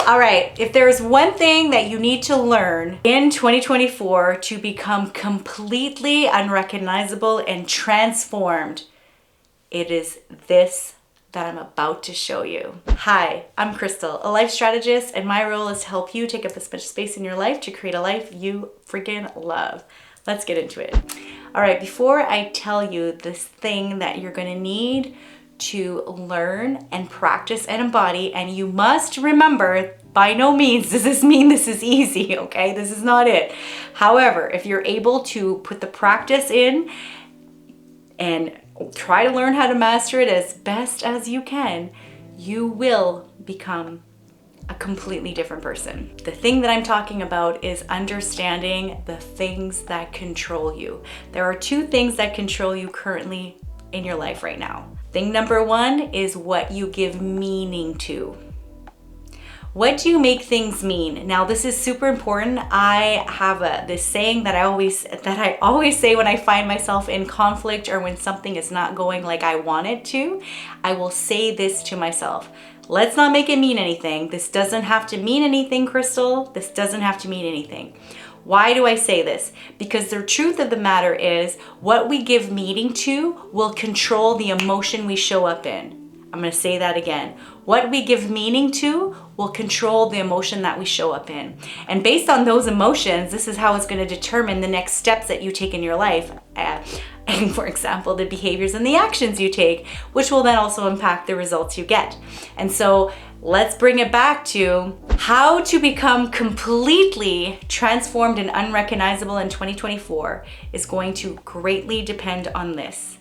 All right, if there's one thing that you need to learn in 2024 to become completely unrecognizable and transformed, it is this that I'm about to show you. Hi, I'm Crystal, a life strategist, and my role is to help you take up as much space in your life to create a life you freaking love. Let's get into it. All right, before I tell you this thing that you're gonna need to learn and practice and embody, and you must remember, by no means does this mean this is easy, okay? This is not it. However, if you're able to put the practice in and try to learn how to master it as best as you can, you will become a completely different person. The thing that I'm talking about is understanding the things that control you. There are two things that control you currently in your life right now. Thing number one is what you give meaning to. What do you make things mean? Now, this is super important. I have this saying that I always say when I find myself in conflict or when something is not going like I want it to. I will say this to myself: let's not make it mean anything. This doesn't have to mean anything, Crystal. This doesn't have to mean anything. Why do I say this? Because the truth of the matter is, what we give meaning to will control the emotion we show up in. I'm gonna say that again. What we give meaning to will control the emotion that we show up in. And based on those emotions, this is how it's gonna determine the next steps that you take in your life. And for example, the behaviors and the actions you take, which will then also impact the results you get. And so let's bring it back to how to become completely transformed and unrecognizable in 2024 is going to greatly depend on this: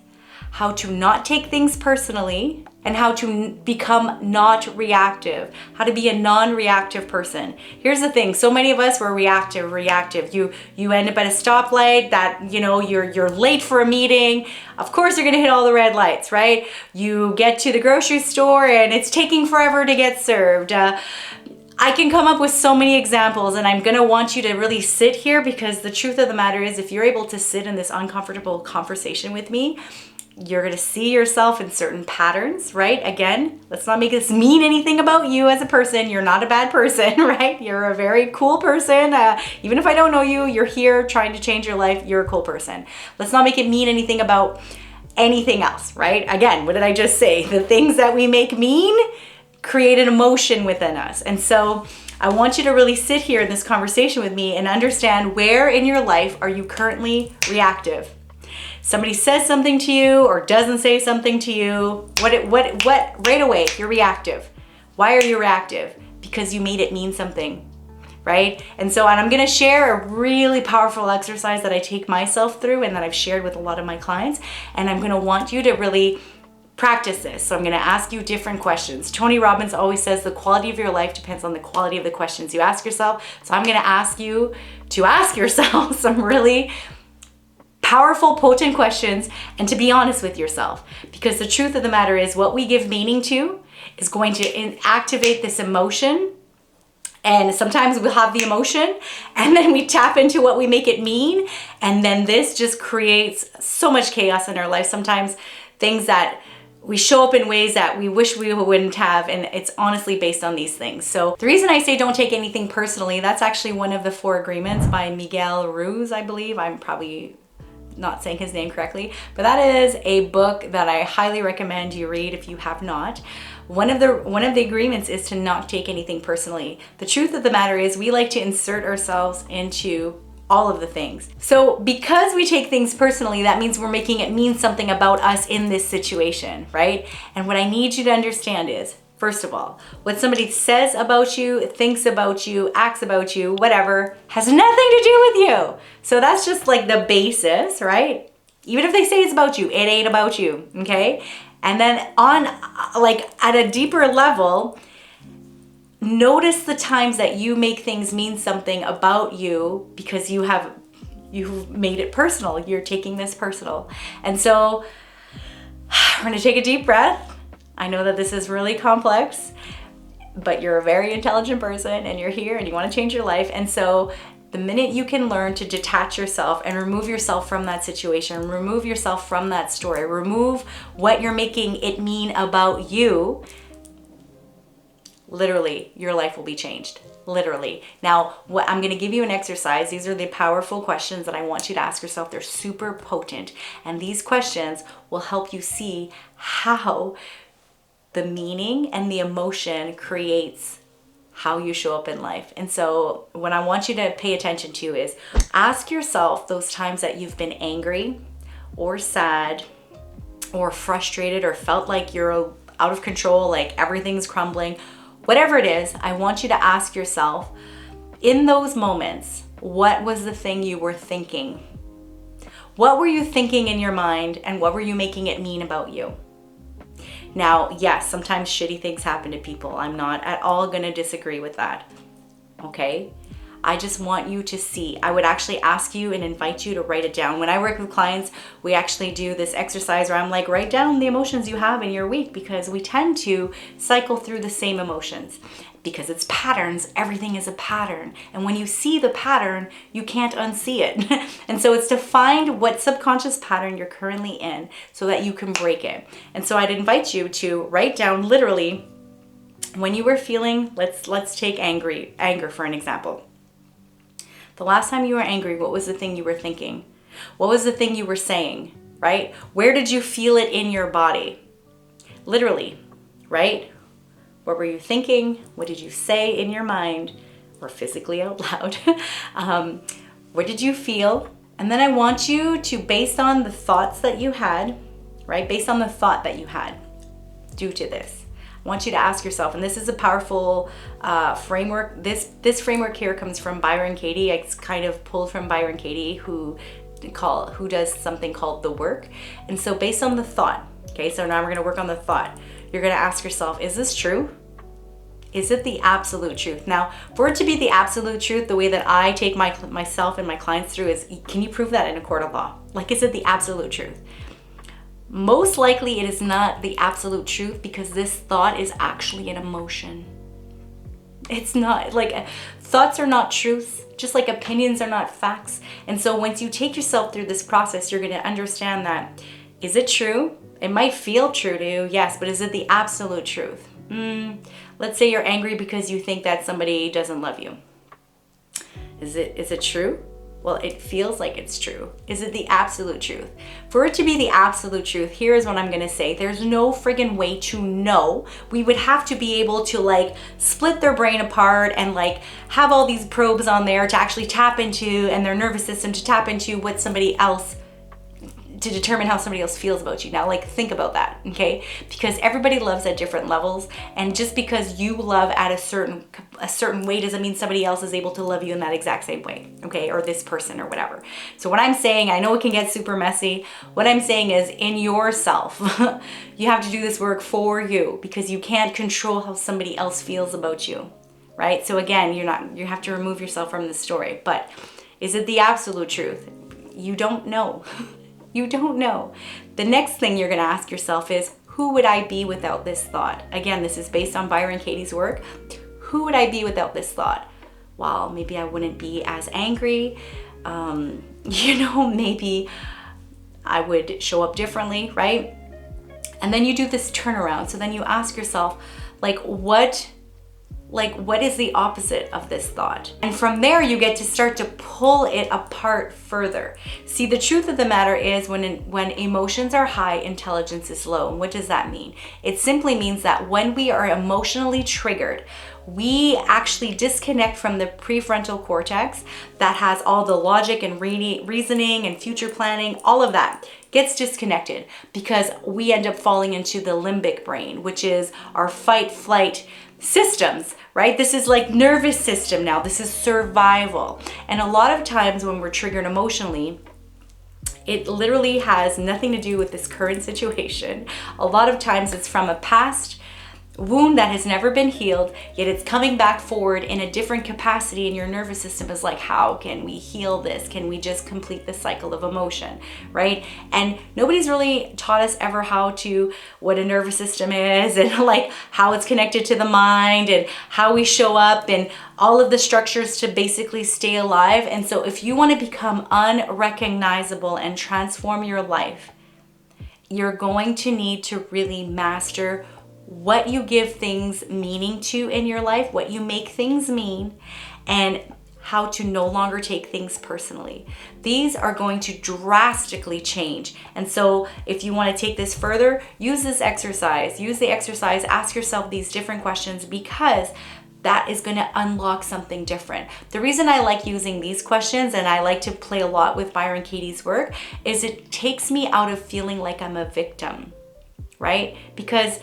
how to not take things personally, and how to become not reactive, how to be a non-reactive person. Here's the thing, so many of us were reactive. You end up at a stoplight that, you're late for a meeting. Of course you're gonna hit all the red lights, right? You get to the grocery store and it's taking forever to get served. I can come up with so many examples, and I'm gonna want you to really sit here, because the truth of the matter is, if you're able to sit in this uncomfortable conversation with me, you're gonna see yourself in certain patterns, right? Again, let's not make this mean anything about you as a person. You're not a bad person, right? You're a very cool person. Even if I don't know you, you're here trying to change your life. You're a cool person. Let's not make it mean anything about anything else, right? Again, what did I just say? The things that we make mean create an emotion within us. And so I want you to really sit here in this conversation with me and understand, where in your life are you currently reactive? Somebody says something to you or doesn't say something to you, what right away, you're reactive. Why are you reactive? Because you made it mean something, right? And I'm gonna share a really powerful exercise that I take myself through and that I've shared with a lot of my clients, and I'm gonna want you to really practice this. So I'm gonna ask you different questions. Tony Robbins always says the quality of your life depends on the quality of the questions you ask yourself. So I'm gonna ask you to ask yourself some really powerful, potent questions, and to be honest with yourself. Because the truth of the matter is, what we give meaning to is going to activate this emotion. And sometimes we'll have the emotion and then we tap into what we make it mean. And then this just creates so much chaos in our life. Sometimes things that we show up in ways that we wish we wouldn't have, and it's honestly based on these things. So the reason I say don't take anything personally, that's actually one of the 4 agreements by Miguel Ruiz, I believe. I'm probably not saying his name correctly, but that is a book that I highly recommend you read if you have not. One of the agreements is to not take anything personally. The truth of the matter is, we like to insert ourselves into all of the things. So because we take things personally, that means we're making it mean something about us in this situation, right? And what I need you to understand is, first of all, what somebody says about you, thinks about you, acts about you, whatever, has nothing to do with you. So that's just like the basis, right? Even if they say it's about you, it ain't about you, okay? And then on, at a deeper level, notice the times that you make things mean something about you because you've made it personal. You're taking this personal. And so we're gonna take a deep breath. I know that this is really complex, but you're a very intelligent person and you're here and you want to change your life. And so the minute you can learn to detach yourself and remove yourself from that situation, remove yourself from that story, remove what you're making it mean about you, literally your life will be changed. Literally. Now, what I'm going to give you an exercise. These are the powerful questions that I want you to ask yourself. They're super potent. And these questions will help you see how the meaning and the emotion creates how you show up in life. And so what I want you to pay attention to is ask yourself those times that you've been angry or sad or frustrated or felt like you're out of control, like everything's crumbling. Whatever it is, I want you to ask yourself, in those moments, what was the thing you were thinking? What were you thinking in your mind, and what were you making it mean about you? Now, yes, sometimes shitty things happen to people. I'm not at all going to disagree with that. Okay? I just want you to see. I would actually ask you and invite you to write it down. When I work with clients, we actually do this exercise where I'm like, write down the emotions you have in your week, because we tend to cycle through the same emotions. Because it's patterns, everything is a pattern. And when you see the pattern, you can't unsee it. And so it's to find what subconscious pattern you're currently in so that you can break it. And so I'd invite you to write down literally when you were feeling, let's take anger for an example. The last time you were angry, what was the thing you were thinking? What was the thing you were saying, right? Where did you feel it in your body? Literally, right? What were you thinking? What did you say in your mind or physically out loud? What did you feel? And then I want you to, based on the thoughts that you had, right? Based on the thought that you had due to this, I want you to ask yourself, and this is a powerful framework. This framework here comes from Byron Katie. It's kind of pulled from Byron Katie, who does something called the work. And so based on the thought, okay, so now we're gonna work on the thought. You're gonna ask yourself, is this true? Is it the absolute truth? Now, for it to be the absolute truth, the way that I take myself and my clients through is, can you prove that in a court of law? Like, is it the absolute truth? Most likely it is not the absolute truth, because this thought is actually an emotion. It's not, like, thoughts are not truths, just like opinions are not facts. And so once you take yourself through this process, you're gonna understand that, is it true? It might feel true to you, yes, but is it the absolute truth? Let's say you're angry because you think that somebody doesn't love you. Is it true? Well, it feels like it's true. Is it the absolute truth? For it to be the absolute truth, here is what I'm gonna say. There's no friggin' way to know. We would have to be able to, like, split their brain apart and, like, have all these probes on there to actually tap into, and their nervous system to tap into what somebody else, to determine how somebody else feels about you. Now, like, think about that, okay? Because everybody loves at different levels, and just because you love at a certain way doesn't mean somebody else is able to love you in that exact same way, okay? Or this person or whatever. So what I'm saying, I know it can get super messy. What I'm saying is, in yourself, you have to do this work for you, because you can't control how somebody else feels about you, right? So again, you have to remove yourself from the story. But is it the absolute truth? You don't know. You don't know. The next thing you're gonna ask yourself is, who would I be without this thought? Again, this is based on Byron Katie's work. Who would I be without this thought? Well, maybe I wouldn't be as angry. Maybe I would show up differently, right? And then you do this turnaround. So then you ask yourself, what is the opposite of this thought? And from there, you get to start to pull it apart further. See, the truth of the matter is, when emotions are high, intelligence is low. And what does that mean? It simply means that when we are emotionally triggered, we actually disconnect from the prefrontal cortex that has all the logic and reasoning and future planning. All of that gets disconnected, because we end up falling into the limbic brain, which is our fight, flight systems, right? This is like nervous system now. This is survival. And a lot of times when we're triggered emotionally, it literally has nothing to do with this current situation. A lot of times it's from a past wound that has never been healed, yet it's coming back forward in a different capacity, and your nervous system is like, how can we heal this? Can we just complete the cycle of emotion, right? And nobody's really taught us ever what a nervous system is, and like how it's connected to the mind, and how we show up, and all of the structures to basically stay alive. And so if you want to become unrecognizable and transform your life, you're going to need to really master what you give things meaning to in your life, what you make things mean, and how to no longer take things personally. These are going to drastically change. And so if you want to take this further, use this exercise. Use the exercise, ask yourself these different questions, because that is going to unlock something different. The reason I like using these questions, and I like to play a lot with Byron Katie's work, is it takes me out of feeling like I'm a victim, right? Because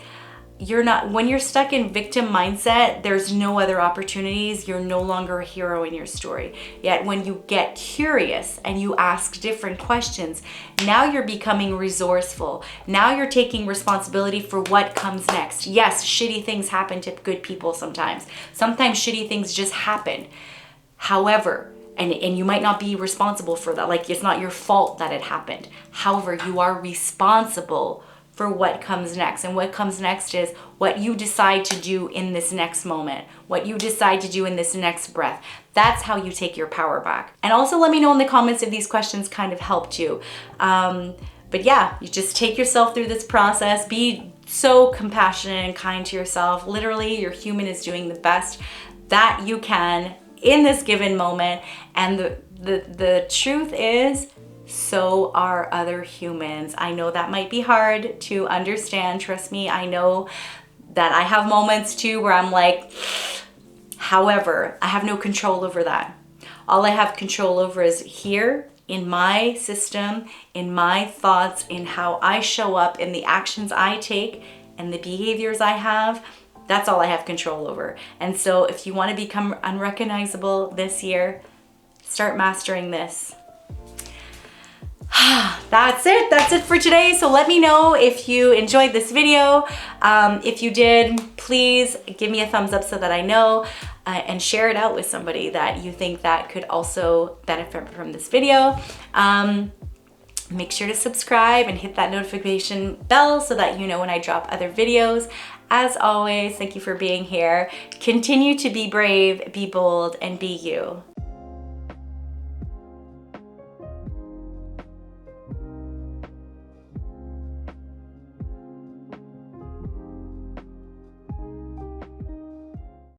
when you're stuck in victim mindset, there's no other opportunities. You're no longer a hero in your story. Yet when you get curious and you ask different questions, now you're becoming resourceful. Now you're taking responsibility for what comes next. Yes, shitty things happen to good people sometimes. Sometimes shitty things just happen. However, and you might not be responsible for that. Like, it's not your fault that it happened. However, you are responsible for what comes next. And what comes next is what you decide to do in this next moment, what you decide to do in this next breath. That's how you take your power back. And also let me know in the comments if these questions kind of helped you. But yeah, you just take yourself through this process. Be so compassionate and kind to yourself. Literally, your human is doing the best that you can in this given moment. And the truth is, so are other humans. I know that might be hard to understand. Trust me, I know that I have moments too where I'm like, however, I have no control over that. All I have control over is here in my system, in my thoughts, in how I show up, in the actions I take, and the behaviors I have. That's all I have control over. And so if you want to become unrecognizable this year, start mastering this. That's it for today. So let me know if you enjoyed this video. If you did, please give me a thumbs up so that I know, and share it out with somebody that you think that could also benefit from this video. Make sure to subscribe and hit that notification bell so that you know when I drop other videos. As always, thank you for being here. Continue to be brave, be bold, and be you.